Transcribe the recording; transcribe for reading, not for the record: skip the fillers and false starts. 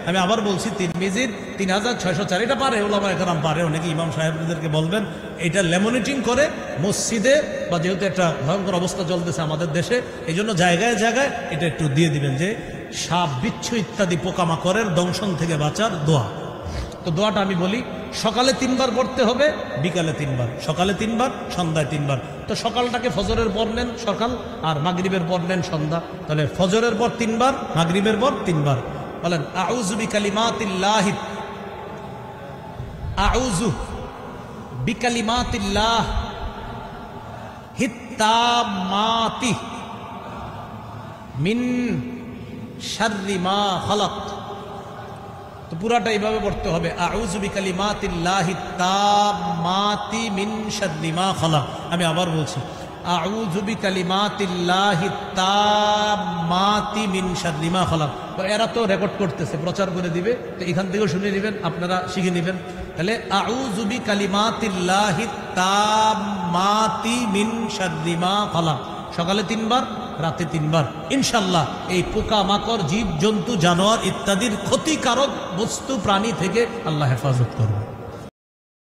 আমি আবার বলছি তিরমিজির 3604 এটা পারে, ওলামা একরাম পারে, অনেকে ইমাম সাহেবদেরকে বলবেন এটা লেমনেটিং করে মসজিদে, বা যেহেতু একটা ভয়ঙ্কর অবস্থা চলতেছে আমাদের দেশে, এই জন্য জায়গায় জায়গায় এটা একটু দিয়ে দিবেন, যে সাপ বিচ্ছু ইত্যাদি পোকামাকড়ের দংশন থেকে বাঁচার দোয়া। তো দোয়াটা আমি বলি, সকালে 3 বার পড়তে হবে, বিকালে 3 বার, সকালে 3 বার, সন্ধ্যায় 3 বার। তো সকালটাকে ফজরের পর নেন সকাল, আর মাগরিবের পর নেন সন্ধ্যা। তাহলে ফজরের পর 3 বার, মাগরিবের পর 3 বার। বলেন আউযু বিকালিমাতিল্লাহি, আউযু বিকালিমাতিল্লাহ হিত্তামাতি মিন শাররি মা খালাক। তো পুরাটা এইভাবে পড়তে হবে, আউযু বিকালিমাতিল্লাহি তাম্মাতি মিন শাররি মা খালাক। আমি আবার বলছি, আউযু বিকালিমাতিল্লাহি তাম্মাতি মিন শাররি মা খালাক। তো এরা তো রেকর্ড করতেছে, প্রচার করে দিবে, তো এখান থেকেও শুনে নেবেন, আপনারা শিখে নেবেন। তাহলে আউযু বিকালিমাতিল্লাহি তাম্মাতি মিন শাররি মা খালাক, সকালে 3 বার, রাতে 3 বার। ইনশাল্লাহ এই পোকা মাকড়, জীব জন্তু, জানোয়ার ইত্যাদির ক্ষতিকারক বস্তু প্রাণী থেকে আল্লাহ হেফাজত করবে।